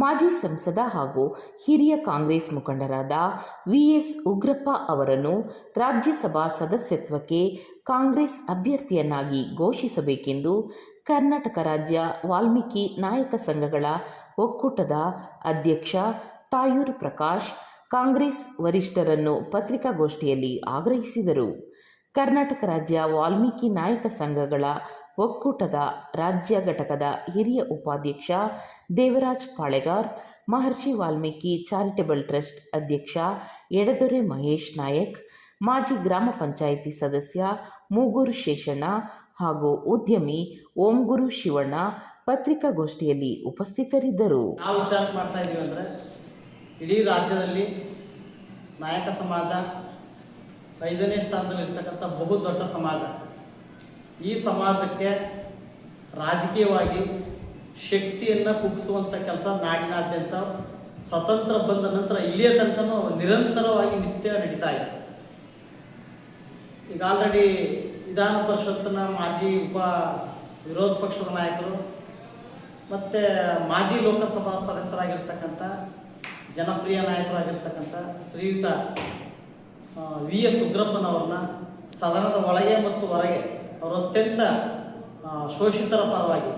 ಮಾಜಿ ಸಂಸದ ಹಾಗೂ ಹಿರಿಯ ಕಾಂಗ್ರೆಸ್ ಮುಖಂಡರಾದ ವಿಎಸ್ ಉಗ್ರಪ್ಪ ಅವರನ್ನು ರಾಜ್ಯಸಭಾ ಸದಸ್ಯತ್ವಕ್ಕೆ ಕಾಂಗ್ರೆಸ್ ಅಭ್ಯರ್ಥಿಯನ್ನಾಗಿ ಘೋಷಿಸಬೇಕೆಂದು ಕರ್ನಾಟಕ ರಾಜ್ಯ ವಾಲ್ಮೀಕಿ ನಾಯಕ ಸಂಘಗಳ ಒಕ್ಕೂಟದ ಅಧ್ಯಕ್ಷ ತಾಯೂರು ಪ್ರಕಾಶ್ ಕಾಂಗ್ರೆಸ್ ವರಿಷ್ಠರನ್ನು ಪತ್ರಿಕಾಗೋಷ್ಠಿಯಲ್ಲಿ ಆಗ್ರಹಿಸಿದರು. ಕರ್ನಾಟಕ ರಾಜ್ಯ ವಾಲ್ಮೀಕಿ ನಾಯಕ ಸಂಘಗಳ ಒಕ್ಕೂಟದ ರಾಜ್ಯ ಘಟಕದ ಹಿರಿಯ ಉಪಾಧ್ಯಕ್ಷ ದೇವರಾಜ್ ಪಾಳೆಗಾರ್, ಮಹರ್ಷಿ ವಾಲ್ಮೀಕಿ ಚಾರಿಟೇಬಲ್ ಟ್ರಸ್ಟ್ ಅಧ್ಯಕ್ಷ ಎಡದೊರೆ ಮಹೇಶ್ ನಾಯಕ್, ಮಾಜಿ ಗ್ರಾಮ ಪಂಚಾಯಿತಿ ಸದಸ್ಯ ಮೂಗೂರು ಶೇಷಣ್ಣ ಹಾಗೂ ಉದ್ಯಮಿ ಓಂಗುರು ಶಿವಣ್ಣ ಪತ್ರಿಕಾಗೋಷ್ಠಿಯಲ್ಲಿ ಉಪಸ್ಥಿತರಿದ್ದರು. ನಾವು ವಿಚಾರ ಮಾಡ್ತಾ ಇದ್ದೀವಿ ಅಂದರೆ ಇಡೀ ರಾಜ್ಯದಲ್ಲಿ ನಾಯಕ ಸಮಾಜ 5ನೇ ಸ್ಥಾನದಲ್ಲಿ ಇರ್ತಕ್ಕಂಥ ಬಹುದೊಡ್ಡ ಸಮಾಜ. ಈ ಸಮಾಜಕ್ಕೆ ರಾಜಕೀಯವಾಗಿ ಶಕ್ತಿಯನ್ನು ಕುಗ್ಗಿಸುವಂಥ ಕೆಲಸ ನಾಡಿನಾದ್ಯಂತ ಸ್ವತಂತ್ರ ಬಂದ ನಂತರ ಇಲ್ಲಿಯ ತನಕನೂ ನಿರಂತರವಾಗಿ ನಿತ್ಯ ನಡೀತಾ ಇದೆ. ಈಗ ಆಲ್ರೆಡಿ ವಿಧಾನ ಪರಿಷತ್ತಿನ ಮಾಜಿ ವಿರೋಧ ಪಕ್ಷದ ನಾಯಕರು ಮತ್ತು ಮಾಜಿ ಲೋಕಸಭಾ ಸದಸ್ಯರಾಗಿರ್ತಕ್ಕಂಥ ಜನಪ್ರಿಯ ನಾಯಕರಾಗಿರ್ತಕ್ಕಂಥ ಶ್ರೀಯುತ ವಿಎಸ್ ಉಗ್ರಪ್ಪನವ್ರನ್ನ ಸದನದ ಒಳಗೆ ಮತ್ತು ಹೊರಗೆ ಅವರು ಅತ್ಯಂತ ಶೋಷಿತರ ಪರವಾಗಿ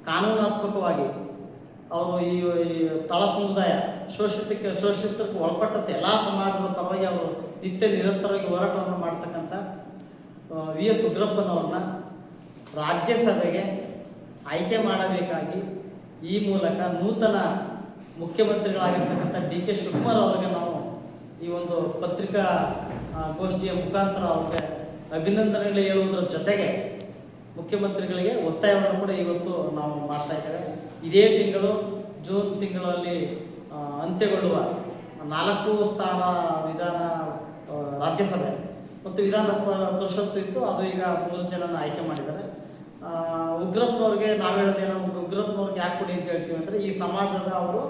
ಕಾನೂನಾತ್ಮಕವಾಗಿ ಅವರು ಈ ತಳ ಸಮುದಾಯ ಶೋಷಿತಕ್ಕೆ ಒಳಪಟ್ಟಂತೆ ಎಲ್ಲ ಸಮಾಜದ ಪರವಾಗಿ ಅವರು ನಿತ್ಯ ನಿರಂತರವಾಗಿ ಹೋರಾಟವನ್ನು ಮಾಡ್ತಕ್ಕಂಥ ವಿಎಸ್ ಉಗ್ರಪ್ಪನವ್ರನ್ನ ರಾಜ್ಯಸಭೆಗೆ ಆಯ್ಕೆ ಮಾಡಬೇಕಾಗಿ ಈ ಮೂಲಕ ನೂತನ ಮುಖ್ಯಮಂತ್ರಿಗಳಾಗಿರ್ತಕ್ಕಂಥ ಡಿ.ಕೆ. ಶಿವಕುಮಾರ್ ಅವರಿಗೆ ನಾವು ಈ ಒಂದು ಪತ್ರಿಕಾ ಗೋಷ್ಠಿಯ ಮುಖಾಂತರ ಅವ್ರಿಗೆ ಅಭಿನಂದನೆಗಳು ಹೇಳುವುದರ ಜೊತೆಗೆ ಮುಖ್ಯಮಂತ್ರಿಗಳಿಗೆ ಒತ್ತಾಯವನ್ನು ಕೂಡ ಇವತ್ತು ನಾವು ಮಾಡ್ತಾ ಇದ್ದೇವೆ. ಇದೇ ತಿಂಗಳು ಜೂನ್ ತಿಂಗಳಲ್ಲಿ ಅಂತ್ಯಗೊಳ್ಳುವ 4 ಸ್ಥಾನ ವಿಧಾನ ರಾಜ್ಯಸಭೆ ಮತ್ತು ವಿಧಾನ ಪರಿಷತ್ತು ಇತ್ತು, ಅದು ಈಗ 3 ಜನನ ಆಯ್ಕೆ ಮಾಡಿದ್ದಾರೆ. ಉಗ್ರಪ್ಪನವ್ರಿಗೆ ನಾವು ಹೇಳೋದೇನೋ, ಉಗ್ರಪ್ಪನವ್ರಿಗೆ ಯಾಕೆ ಕೊಡಿ ಅಂತ ಹೇಳ್ತೀವಿ ಅಂದರೆ ಈ ಸಮಾಜದ ಅವರು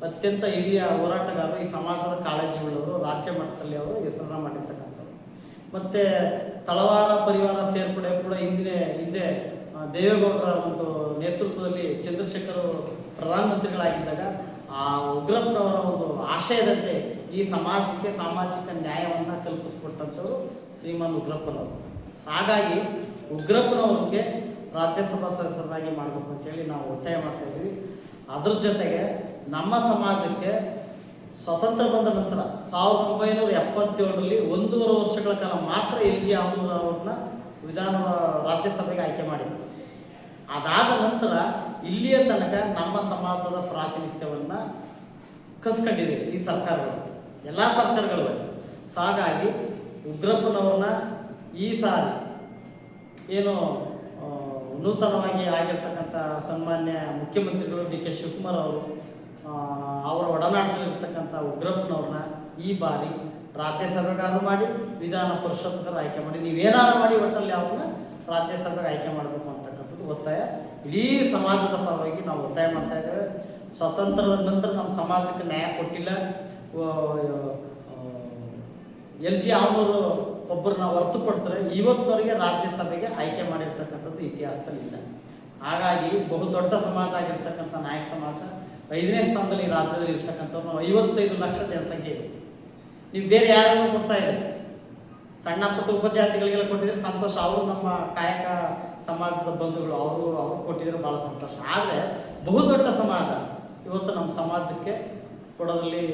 ಅತ್ಯಂತ ಹಿರಿಯ ಹೋರಾಟಗಾರರು, ಈ ಸಮಾಜದ ಕಾಳಜಿಯುಳ್ಳವರು, ರಾಜ್ಯ ಮಟ್ಟದಲ್ಲಿ ಅವರು ಹೆಸರನ್ನ ಮಾಡಿರ್ತಕ್ಕಂಥವ್ರು. ಮತ್ತು ತಳವಾರ ಪರಿವಾರ ಸೇರ್ಪಡೆ ಕೂಡ ಹಿಂದೆ ದೇವೇಗೌಡರ ಒಂದು ನೇತೃತ್ವದಲ್ಲಿ ಚಂದ್ರಶೇಖರ್ ಪ್ರಧಾನಮಂತ್ರಿಗಳಾಗಿದ್ದಾಗ ಆ ಉಗ್ರಪ್ಪನವರ ಒಂದು ಆಶಯದಂತೆ ಈ ಸಮಾಜಕ್ಕೆ ಸಾಮಾಜಿಕ ನ್ಯಾಯವನ್ನು ಕಲ್ಪಿಸಿಕೊಟ್ಟಂಥವ್ರು ಶ್ರೀಮಾನ್ ಉಗ್ರಪ್ಪನವರು. ಹಾಗಾಗಿ ಉಗ್ರಪ್ಪನವ್ರಿಗೆ ರಾಜ್ಯಸಭಾ ಸದಸ್ಯರಾಗಿ ಮಾಡಬೇಕು ಅಂತೇಳಿ ನಾವು ಒತ್ತಾಯ ಮಾಡ್ತಾ ಇದ್ದೀವಿ. ಅದ್ರ ಜೊತೆಗೆ ನಮ್ಮ ಸಮಾಜಕ್ಕೆ ಸ್ವತಂತ್ರ ಬಂದ ನಂತರ 1977ರಲ್ಲಿ 1.5 ವರ್ಷಗಳ ಕಾಲ ಮಾತ್ರ LG ಆಮೂರ್ ಅವ್ರನ್ನ ರಾಜ್ಯಸಭೆಗೆ ಆಯ್ಕೆ ಮಾಡಿದರು. ಅದಾದ ನಂತರ ಇಲ್ಲಿಯ ತನಕ ನಮ್ಮ ಸಮಾಜದ ಪ್ರಾತಿನಿಧ್ಯವನ್ನು ಕಸ್ಕೊಂಡಿದೆ ಈ ಸರ್ಕಾರಗಳು, ಎಲ್ಲ ಸರ್ಕಾರಗಳು. ಹಾಗಾಗಿ ಉಗ್ರಪ್ಪನವ್ರನ್ನ ಈ ಸಾರಿ ಏನು ನೂತನವಾಗಿ ಆಗಿರ್ತಕ್ಕಂಥ ಸನ್ಮಾನ್ಯ ಮುಖ್ಯಮಂತ್ರಿಗಳು ಡಿ.ಕೆ. ಶಿವಕುಮಾರ್ ಅವರು ಅವರ ಒಡನಾಟದಲ್ಲಿರ್ತಕ್ಕಂಥ ಉಗ್ರಪ್ಪನವ್ರನ್ನ ಈ ಬಾರಿ ರಾಜ್ಯಸಭೆಗಾರು ಮಾಡಿ ವಿಧಾನ ಪರಿಷತ್ಗಾರು ಆಯ್ಕೆ ಮಾಡಿ, ನೀವೇನಾರು ಮಾಡಿ ಒಟ್ಟಲ್ಲಿ ಅವ್ರನ್ನ ರಾಜ್ಯಸಭೆಗೆ ಆಯ್ಕೆ ಮಾಡಬೇಕು ಅಂತಕ್ಕಂಥದ್ದು ಒತ್ತಾಯ ಇಡೀ ಸಮಾಜದ ಪರವಾಗಿ ನಾವು ಒತ್ತಾಯ ಮಾಡ್ತಾ ಇದ್ದೇವೆ. ಸ್ವಾತಂತ್ರ್ಯದ ನಂತರ ನಮ್ಮ ಸಮಾಜಕ್ಕೆ ನ್ಯಾಯ ಕೊಟ್ಟಿಲ್ಲ. LG ಆಮೂರು ಒಬ್ಬರನ್ನ ಹೊರತುಪಡಿಸಿದ್ರೆ ಇವತ್ತಿನವರೆಗೆ ರಾಜ್ಯಸಭೆಗೆ ಆಯ್ಕೆ ಮಾಡಿರ್ತಕ್ಕಂಥದ್ದು ಇತಿಹಾಸದಲ್ಲಿ ಇಲ್ಲ. ಹಾಗಾಗಿ ಬಹುದೊಡ್ಡ ಸಮಾಜ ಆಗಿರ್ತಕ್ಕಂಥ ನಾಯಕ ಸಮಾಜ 5ನೇ ಸ್ಥಾನದಲ್ಲಿ ರಾಜ್ಯದಲ್ಲಿ ಇರ್ತಕ್ಕಂಥವ್ರು 55 ಲಕ್ಷ ಜನಸಂಖ್ಯೆ ಇದೆ. ನೀವು ಬೇರೆ ಯಾರನ್ನು ಕೊಡ್ತಾ ಇದೆ, ಸಣ್ಣ ಪುಟ್ಟ ಉಪಜಾತಿಗಳಿಗೆಲ್ಲ ಕೊಟ್ಟಿದ್ರೆ ಸಂತೋಷ, ಅವರು ನಮ್ಮ ಕಾಯಕ ಸಮಾಜದ ಬಂಧುಗಳು, ಅವರು ಕೊಟ್ಟಿದ್ರೆ ಭಾಳ ಸಂತೋಷ. ಆದರೆ ಬಹುದೊಡ್ಡ ಸಮಾಜ ಇವತ್ತು ನಮ್ಮ ಸಮಾಜಕ್ಕೆ ಕೊಡೋದ್ರಲ್ಲಿ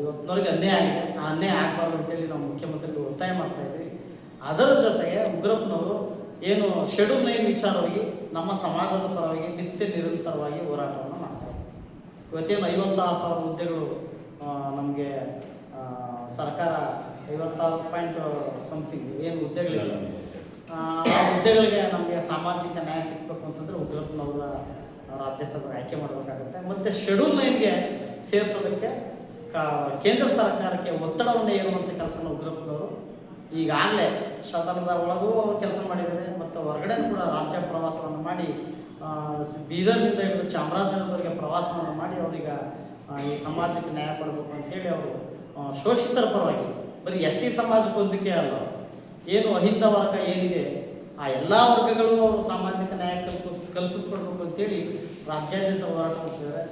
ಇವತ್ತಿನವರೆಗೆ ಅನ್ಯಾಯ ಆಗಿದೆ. ಆ ಅನ್ಯಾಯ ಆಗಬಾರ್ದು ಅಂತೇಳಿ ನಾವು ಮುಖ್ಯಮಂತ್ರಿಗಳು ಒತ್ತಾಯ ಮಾಡ್ತಾ ಇದ್ವಿ. ಅದರ ಜೊತೆಗೆ ಉಗ್ರಪ್ಪನವರು ಏನು ಶೆಡ್ಯೂಲ್ 9 ವಿಚಾರವಾಗಿ ನಮ್ಮ ಸಮಾಜದ ಪರವಾಗಿ ನಿತ್ಯ ನಿರಂತರವಾಗಿ ಹೋರಾಟವನ್ನು ಮಾಡ್ತಾ ಇದ್ದಾರೆ. ಇವತ್ತೇನು 56,000 ಹುದ್ದೆಗಳು ನಮಗೆ ಸರ್ಕಾರ 56 ಸಮಥಿಂಗ್ ಏನು ಹುದ್ದೆಗಳಿದೆ, ಆ ಹುದ್ದೆಗಳಿಗೆ ನಮಗೆ ಸಾಮಾಜಿಕ ನ್ಯಾಯ ಸಿಗಬೇಕು ಅಂತಂದರೆ ಉಗ್ರಪ್ಪನವರ ರಾಜ್ಯಸಭೆಗೆ ಆಯ್ಕೆ ಮಾಡಬೇಕಾಗುತ್ತೆ. ಮತ್ತು ಶೆಡ್ಯೂಲ್ 9ಗೆ ಸೇರಿಸೋದಕ್ಕೆ ಕೇಂದ್ರ ಸರ್ಕಾರಕ್ಕೆ ಒತ್ತಡವನ್ನು ಹೇರುವಂಥ ಕೆಲಸನ ಉಗ್ರಪ್ಪನವರು ಈಗಾಗಲೇ ಸದನದ ಒಳಗೂ ಅವರು ಕೆಲಸ ಮಾಡಿದ್ದಾರೆ ಮತ್ತು ಹೊರಗಡೆ ಕೂಡ ರಾಜ್ಯ ಪ್ರವಾಸವನ್ನು ಮಾಡಿ ಬೀದರ್ನಿಂದ ಹಿಡಿದು ಚಾಮರಾಜನಗರವರೆಗೆ ಪ್ರವಾಸವನ್ನು ಮಾಡಿ ಅವರೀಗ ಈ ಸಮಾಜಕ್ಕೆ ನ್ಯಾಯ ಕೊಡಬೇಕು ಅಂತೇಳಿ ಅವರು ಶೋಷಿತರ ಪರವಾಗಿ ಬರೀ ಎಸ್ ಟಿ ಸಮಾಜಕ್ಕೆ ಹೊಂದಿಕೆ ಅಲ್ಲ, ಏನು ಅಹಿಂದ ವರ್ಗ ಏನಿದೆ ಆ ಎಲ್ಲ ವರ್ಗಗಳಿಗೂ ಅವರು ಸಾಮಾಜಿಕ ನ್ಯಾಯ ಕಲ್ಪಿಸ್ಕೊಡ್ಬೇಕು ಅಂತೇಳಿ ರಾಜ್ಯಾದ್ಯಂತ ಹೋರಾಟ ಮಾಡ್ತಿದ್ದಾರೆ.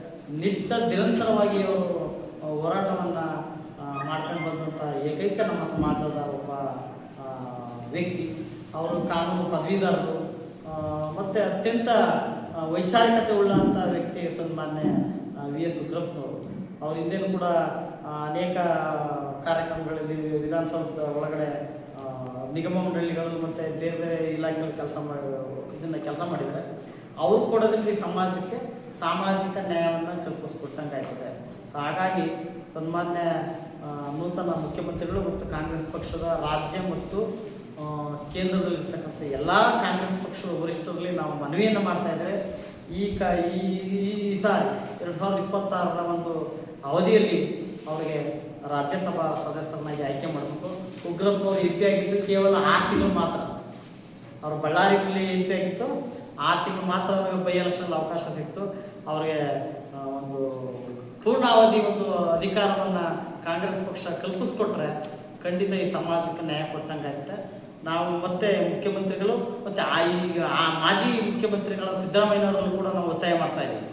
ನಿರಂತರವಾಗಿ ಅವರು ಹೋರಾಟವನ್ನು ಮಾಡ್ಕೊಂಡು ಬಂದಂಥ ಏಕೈಕ ನಮ್ಮ ಸಮಾಜದ ಒಬ್ಬ ವ್ಯಕ್ತಿ. ಅವರು ಕಾನೂನು ಪದವೀಧರರು ಮತ್ತು ಅತ್ಯಂತ ವೈಚಾರಿಕತೆ ಉಳ್ಳಂಥ ವ್ಯಕ್ತಿ ಸನ್ಮಾನ್ಯ VS ಉಗ್ರಪ್ಪನವರು. ಅವ್ರ ಹಿಂದೆನೂ ಕೂಡ ಅನೇಕ ಕಾರ್ಯಕ್ರಮಗಳಲ್ಲಿ ವಿಧಾನಸೌಧದ ಒಳಗಡೆ ನಿಗಮ ಮಂಡಳಿಗಳು ಮತ್ತು ಬೇರೆ ಬೇರೆ ಇಲಾಖೆಗಳು ಕೆಲಸ ಮಾಡಿದ್ದಾರೆ. ಅವರು ಕೊಡೋದ್ರಿಂದ ಈ ಸಮಾಜಕ್ಕೆ ಸಾಮಾಜಿಕ ನ್ಯಾಯವನ್ನು ಕಲ್ಪಿಸ್ಕೊಟ್ಟಂಗೆ ಆಯ್ತದೆ. ಸೊ ಹಾಗಾಗಿ ಸನ್ಮಾನ್ಯ ನೂತನ ಮುಖ್ಯಮಂತ್ರಿಗಳು ಮತ್ತು ಕಾಂಗ್ರೆಸ್ ಪಕ್ಷದ ರಾಜ್ಯ ಮತ್ತು ಕೇಂದ್ರದಲ್ಲಿರ್ತಕ್ಕಂಥ ಎಲ್ಲ ಕಾಂಗ್ರೆಸ್ ಪಕ್ಷದ ವರಿಷ್ಠರಲ್ಲಿ ನಾವು ಮನವಿಯನ್ನು ಮಾಡ್ತಾ ಇದ್ದೇವೆ. ಈ ಸಾರಿ 2026ರ ಒಂದು ಅವಧಿಯಲ್ಲಿ ಅವರಿಗೆ ರಾಜ್ಯಸಭಾ ಸದಸ್ಯರನ್ನಾಗಿ ಆಯ್ಕೆ ಮಾಡಬೇಕು. ಉಗ್ರಪ್ಪನವರು MP ಆಗಿದ್ದು ಕೇವಲ 6 ತಿಂಗಳು ಮಾತ್ರ. ಅವರು ಬಳ್ಳಾರಿಯಲ್ಲಿ MP ಆಗಿತ್ತು, 6 ತಿಂಗಳು ಮಾತ್ರ ಅವರಿಗೆ ಬೈ ಎಲೆಕ್ಷನ್ ಅವಕಾಶ ಸಿಕ್ತು. ಅವರಿಗೆ ಒಂದು ಪೂರ್ಣಾವಧಿ ಒಂದು ಅಧಿಕಾರವನ್ನು ಕಾಂಗ್ರೆಸ್ ಪಕ್ಷ ಕಲ್ಪಿಸ್ಕೊಟ್ರೆ ಖಂಡಿತ ಈ ಸಮಾಜಕ್ಕೆ ನ್ಯಾಯ ಕೊಟ್ಟಂಗಾಗುತ್ತೆ. ನಾವು ಮತ್ತೆ ಮುಖ್ಯಮಂತ್ರಿಗಳು ಮತ್ತು ಆ ಮಾಜಿ ಮುಖ್ಯಮಂತ್ರಿಗಳ ಸಿದ್ದರಾಮಯ್ಯನವರಲ್ಲೂ ಕೂಡ ನಾವು ಒತ್ತಾಯ ಮಾಡ್ತಾ ಇದ್ದೀವಿ.